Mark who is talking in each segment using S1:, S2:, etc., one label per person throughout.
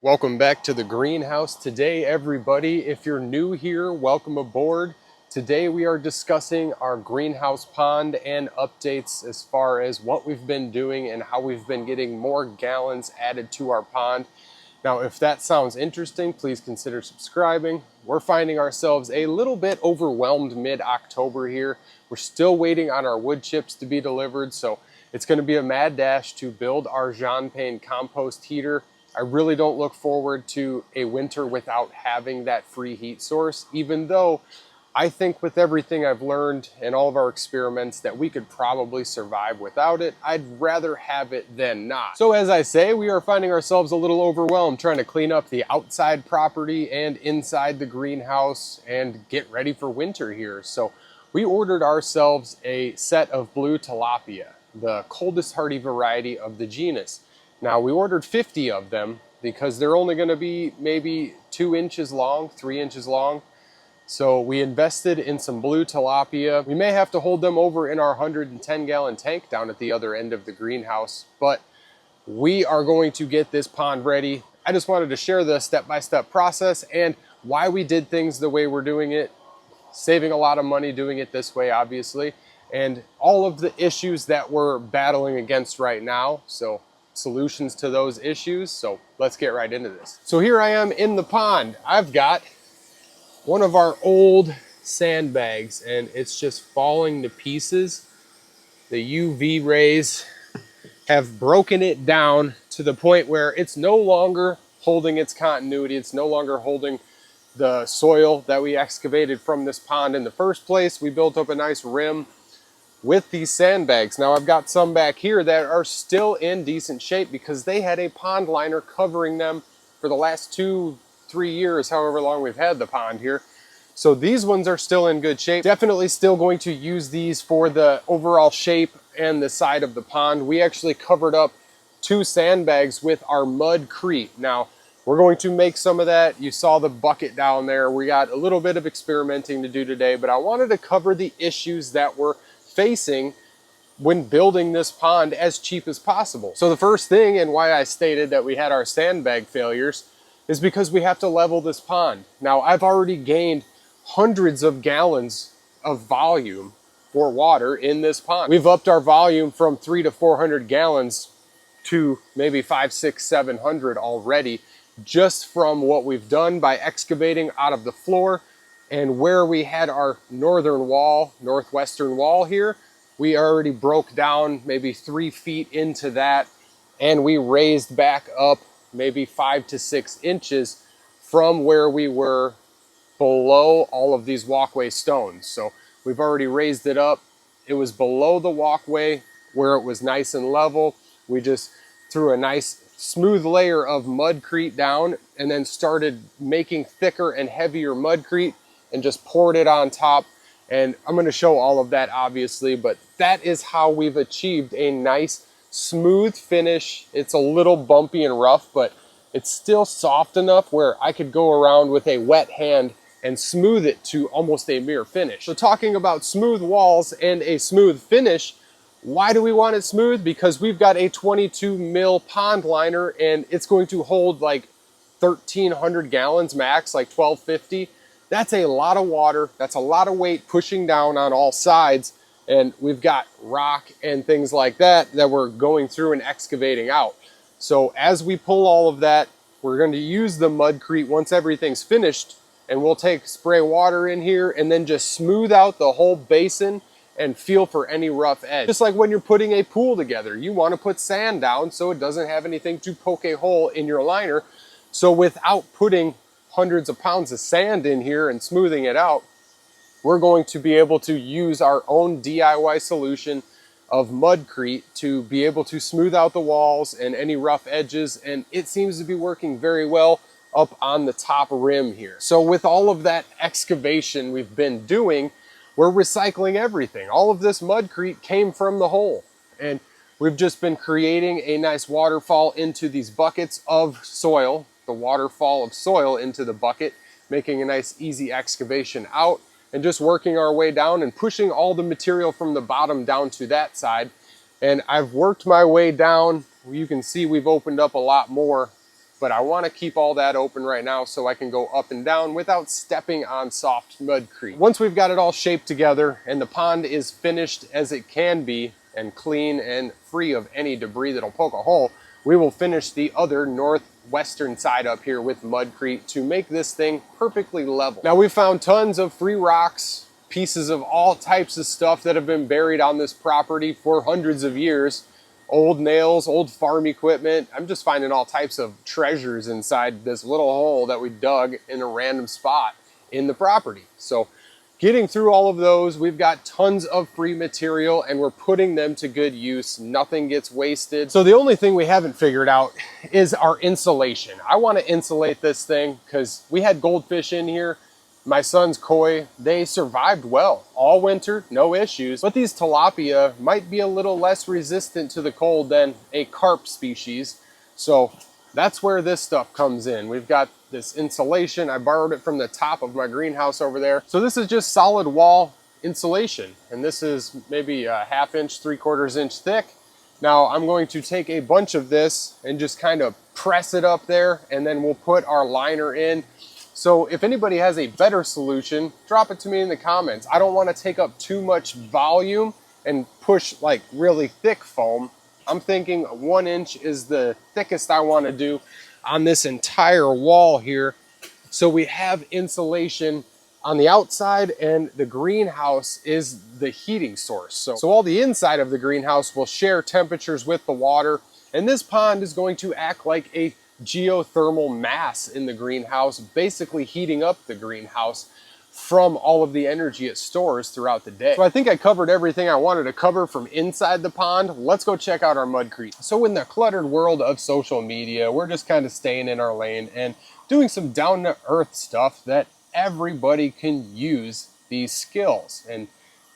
S1: Welcome back to the greenhouse today, everybody. If you're new here, welcome aboard. Today we are discussing our greenhouse pond and updates as far as what we've been doing and how we've been getting more gallons added to our pond. Now, if that sounds interesting, please consider subscribing. We're finding ourselves a little bit overwhelmed mid-October here. We're still waiting on our wood chips to be delivered, so it's going to be a mad dash to build our Jean Pain compost heater. I really don't look forward to a winter without having that free heat source, even though I think with everything I've learned and all of our experiments that we could probably survive without it. I'd rather have it than not. So as I say, we are finding ourselves a little overwhelmed trying to clean up the outside property and inside the greenhouse and get ready for winter here. So we ordered ourselves a set of blue tilapia, the coldest hardy variety of the genus. Now we ordered 50 of them because they're only going to be maybe 2 inches long, 3 inches long. So we invested in some blue tilapia. We may have to hold them over in our 110-gallon tank down at the other end of the greenhouse, but we are going to get this pond ready. I just wanted to share the step-by-step process and why we did things the way we're doing it, saving a lot of money doing it this way, obviously, and all of the issues that we're battling against right now. So solutions to those issues. So let's get right into this. So here I am in the pond. I've got one of our old sandbags and it's just falling to pieces. The UV rays have broken it down to the point where it's no longer holding its continuity. It's no longer holding the soil that we excavated from this pond in the first place. We built up a nice rim with these sandbags. Now I've got some back here that are still in decent shape because they had a pond liner covering them for the last 2-3 years, however long we've had the pond here. So these ones are still in good shape. Definitely still going to use these for the overall shape and the side of the pond. We actually covered up 2 sandbags with our mudcrete. Now we're going to make some of that. You saw the bucket down there. We got a little bit of experimenting to do today, but I wanted to cover the issues that we're facing when building this pond as cheap as possible. So the first thing, and why I stated that we had our sandbag failures, is because we have to level this pond. Now I've already gained hundreds of gallons of volume for water in this pond. We've upped our volume from 300 to 400 gallons to maybe 500, 600, 700 already, just from what we've done by excavating out of the floor. And where we had our northwestern wall here, we already broke down maybe 3 feet into that, and we raised back up maybe 5 to 6 inches from where we were below all of these walkway stones. So we've already raised it up. It was below the walkway where it was nice and level. We just threw a nice smooth layer of mudcrete down and then started making thicker and heavier mudcrete and just poured it on top. And I'm going to show all of that obviously, but that is how we've achieved a nice smooth finish. It's a little bumpy and rough, but it's still soft enough where I could go around with a wet hand and smooth it to almost a mere finish. So talking about smooth walls and a smooth finish, why do we want it smooth? Because we've got a 22 mil pond liner and it's going to hold like 1,300 gallons max, like 1,250. That's a lot of water. That's a lot of weight pushing down on all sides. And we've got rock and things like that that we're going through and excavating out. So as we pull all of that, we're going to use the mudcrete once everything's finished, and we'll spray water in here and then just smooth out the whole basin and feel for any rough edge. Just like when you're putting a pool together, you want to put sand down so it doesn't have anything to poke a hole in your liner. So without putting hundreds of pounds of sand in here and smoothing it out, we're going to be able to use our own DIY solution of mudcrete to be able to smooth out the walls and any rough edges, and it seems to be working very well up on the top rim here. So with all of that excavation we've been doing, we're recycling everything. All of this mudcrete came from the hole, and we've just been creating a nice waterfall into these buckets of soil, the waterfall of soil into the bucket, making a nice easy excavation out and just working our way down and pushing all the material from the bottom down to that side. And I've worked my way down. You can see we've opened up a lot more but I want to keep all that open right now so I can go up and down without stepping on soft mudcrete. Once we've got it all shaped together and the pond is finished as it can be and clean and free of any debris that'll poke a hole, we will finish the other northwestern side up here with mudcrete to make this thing perfectly level. Now, we've found tons of free rocks, pieces of all types of stuff that have been buried on this property for hundreds of years. Old nails, old farm equipment. I'm just finding all types of treasures inside this little hole that we dug in a random spot in the property. So getting through all of those, we've got tons of free material and we're putting them to good use. Nothing gets wasted. So the only thing we haven't figured out is our insulation. I want to insulate this thing because we had goldfish in here. My son's koi, they survived well all winter, no issues. But these tilapia might be a little less resistant to the cold than a carp species. So that's where this stuff comes in. We've got this insulation. I borrowed it from the top of my greenhouse over there. So this is just solid wall insulation. And this is maybe a 1/2 inch, 3/4 inch thick. Now I'm going to take a bunch of this and just kind of press it up there, and then we'll put our liner in. So if anybody has a better solution, drop it to me in the comments. I don't want to take up too much volume and push like really thick foam. I'm thinking 1 inch is the thickest I want to do on this entire wall here. So we have insulation on the outside and the greenhouse is the heating source. So all the inside of the greenhouse will share temperatures with the water, and this pond is going to act like a geothermal mass in the greenhouse, basically heating up the greenhouse from all of the energy it stores throughout the day. So I think I covered everything I wanted to cover from inside the pond. Let's go check out our mudcrete. So in the cluttered world of social media, we're just kind of staying in our lane and doing some down to earth stuff that everybody can use these skills. And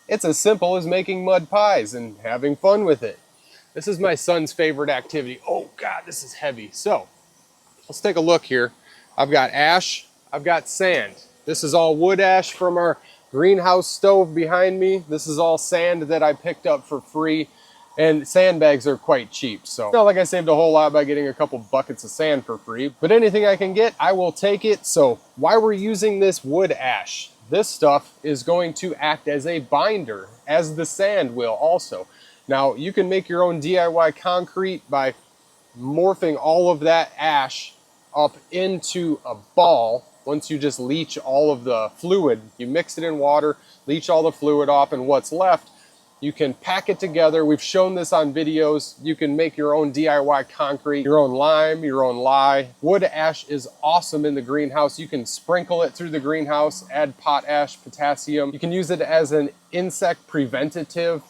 S1: it's as simple as making mud pies and having fun with it. This is my son's favorite activity. Oh God, this is heavy. So let's take a look here. I've got ash, I've got sand. This is all wood ash from our greenhouse stove behind me. This is all sand that I picked up for free, and sandbags are quite cheap. So it's not like I saved a whole lot by getting a couple buckets of sand for free, but anything I can get, I will take it. So why we're using this wood ash, this stuff is going to act as a binder, as the sand will also. Now you can make your own DIY concrete by morphing all of that ash up into a ball. Once you just leach all of the fluid, you mix it in water, leach all the fluid off, and what's left, you can pack it together. We've shown this on videos. You can make your own DIY concrete, your own lime, your own lye. Wood ash is awesome in the greenhouse. You can sprinkle it through the greenhouse, add potash, potassium. You can use it as an insect preventative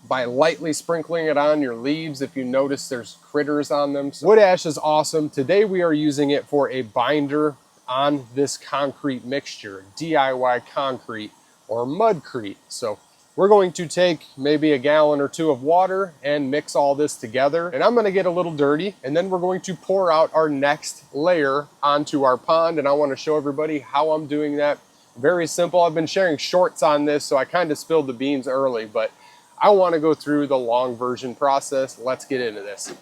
S1: by lightly sprinkling it on your leaves if you notice there's critters on them. So wood ash is awesome. Today we are using it for a binder on this concrete mixture, DIY concrete or mudcrete. So we're going to take maybe a gallon or 2 of water and mix all this together. And I'm gonna get a little dirty, and then we're going to pour out our next layer onto our pond. And I wanna show everybody how I'm doing that. Very simple. I've been sharing shorts on this, so I kind of spilled the beans early, but I wanna go through the long version process. Let's get into this.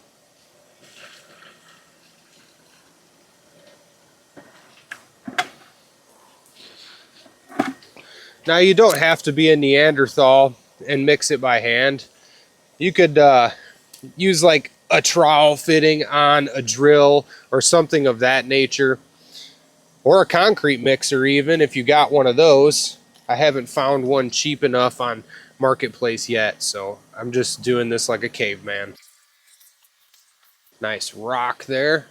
S1: Now you don't have to be a Neanderthal and mix it by hand. You could use like a trowel fitting on a drill or something of that nature, or a concrete mixer even if you got one of those. I haven't found one cheap enough on Marketplace yet, so I'm just doing this like a caveman. Nice rock there.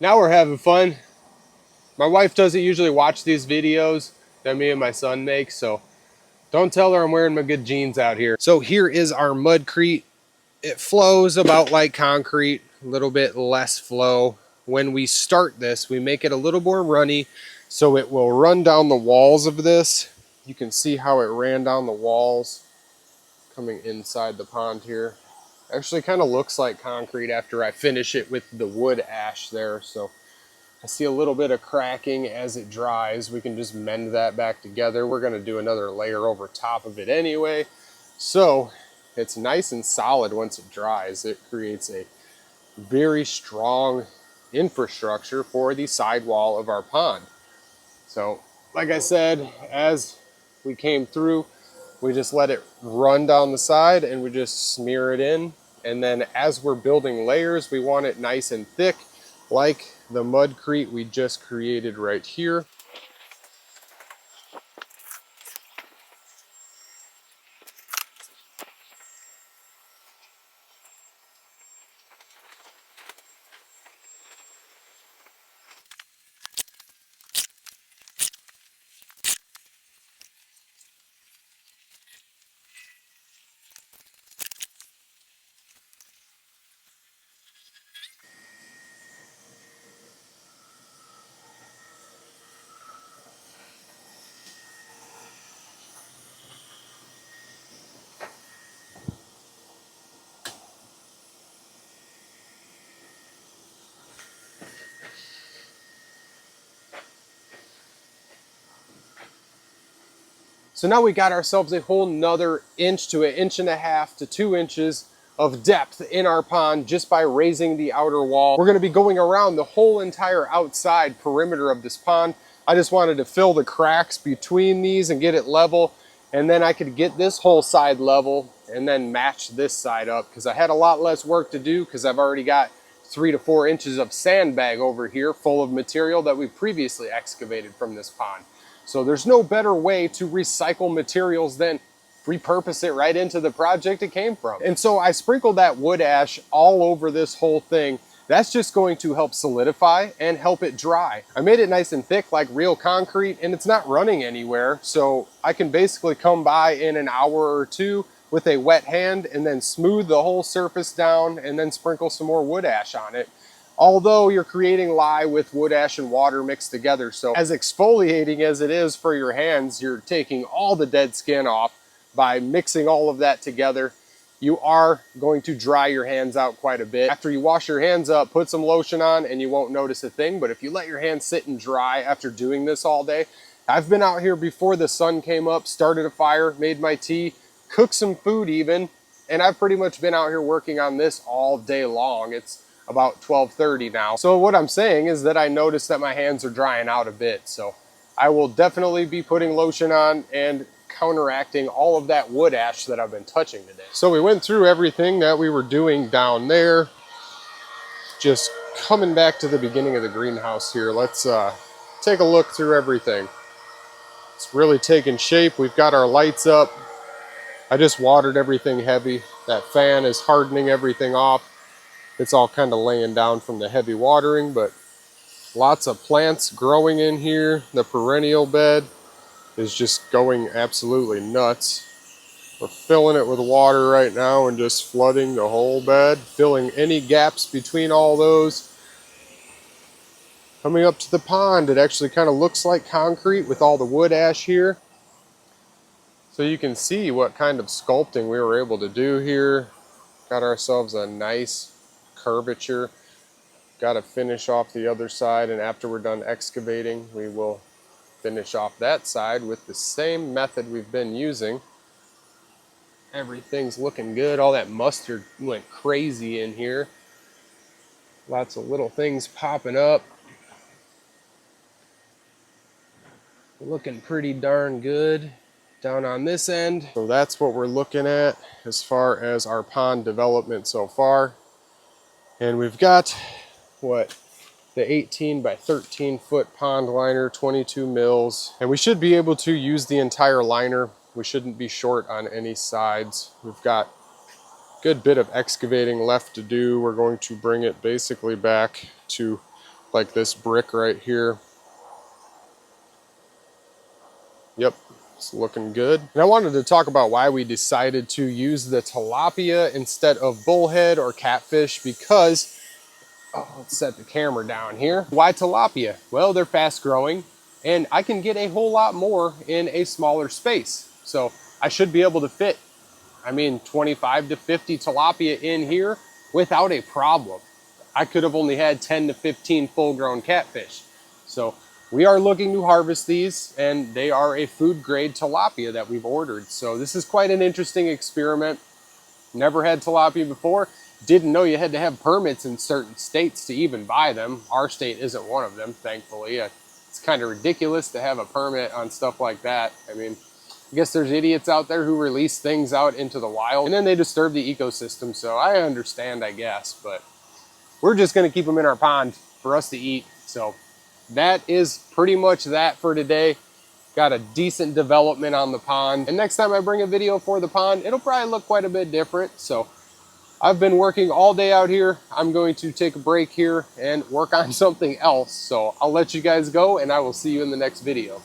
S1: Now we're having fun. My wife doesn't usually watch these videos that me and my son make, so don't tell her I'm wearing my good jeans out here. So here is our mudcrete It flows about like concrete, a little bit less flow. When we start this, we make it a little more runny, so it will run down the walls of this. You can see how it ran down the walls coming inside the pond here. Actually kind of looks like concrete after I finish it with the wood ash there. So I see a little bit of cracking as it dries. We can just mend that back together. We're going to do another layer over top of it anyway. So it's nice and solid once it dries. It creates a very strong infrastructure for the sidewall of our pond. So like I said, as we came through, we just let it run down the side and we just smear it in. And then as we're building layers, we want it nice and thick, like the mudcrete we just created right here. So now we got ourselves a whole nother inch to an inch and a half to 2 inches of depth in our pond just by raising the outer wall. We're going to be going around the whole entire outside perimeter of this pond. I just wanted to fill the cracks between these and get it level, and then I could get this whole side level and then match this side up, because I had a lot less work to do because I've already got 3 to 4 inches of sandbag over here full of material that we previously excavated from this pond. So there's no better way to recycle materials than repurpose it right into the project it came from. And so I sprinkled that wood ash all over this whole thing. That's just going to help solidify and help it dry. I made it nice and thick like real concrete, and it's not running anywhere. So I can basically come by in an hour or two with a wet hand and then smooth the whole surface down and then sprinkle some more wood ash on it. Although you're creating lye with wood ash and water mixed together. So as exfoliating as it is for your hands, you're taking all the dead skin off by mixing all of that together. You are going to dry your hands out quite a bit. After you wash your hands up, put some lotion on and you won't notice a thing. But if you let your hands sit and dry after doing this all day, I've been out here before the sun came up, started a fire, made my tea, cooked some food even, and I've pretty much been out here working on this all day long. It's about 12:30 now. So what I'm saying is that I noticed that my hands are drying out a bit. So I will definitely be putting lotion on and counteracting all of that wood ash that I've been touching today. So we went through everything that we were doing down there. Just coming back to the beginning of the greenhouse here, let's take a look through everything. It's really taking shape. We've got our lights up. I just watered everything heavy. That fan is hardening everything off. It's all kind of laying down from the heavy watering, but lots of plants growing in here. The perennial bed is just going absolutely nuts. We're filling it with water right now and just flooding the whole bed, filling any gaps between all those. Coming up to the pond, it actually kind of looks like concrete with all the wood ash here. So you can see what kind of sculpting we were able to do here. Got ourselves a nice curvature. Got to finish off the other side, and after we're done excavating, we will finish off that side with the same method we've been using. Everything's looking good. All that mustard went crazy in here. Lots of little things popping up. Looking pretty darn good down on this end. So that's what we're looking at as far as our pond development so far. And we've got what, the 18 by 13 foot pond liner, 22 mils, and we should be able to use the entire liner. We shouldn't be short on any sides. We've got a good bit of excavating left to do. We're going to bring it basically back to like this brick right here. Yep, It's looking good. And I wanted to talk about why we decided to use the tilapia instead of bullhead or catfish because, let's set the camera down here. Why tilapia? Well, they're fast growing and I can get a whole lot more in a smaller space. So I should be able to fit, 25 to 50 tilapia in here without a problem. I could have only had 10 to 15 full-grown catfish. So we are looking to harvest these, and they are a food grade tilapia that we've ordered. So this is quite an interesting experiment. Never had tilapia before. Didn't know you had to have permits in certain states to even buy them. Our state isn't one of them, thankfully. It's kind of ridiculous to have a permit on stuff like that. I guess there's idiots out there who release things out into the wild and then they disturb the ecosystem. So I understand, I guess, but we're just going to keep them in our pond for us to eat. So that is pretty much that for today. Got a decent development on the pond. And next time I bring a video for the pond, it'll probably look quite a bit different. So I've been working all day out here. I'm going to take a break here and work on something else. So I'll let you guys go and I will see you in the next video.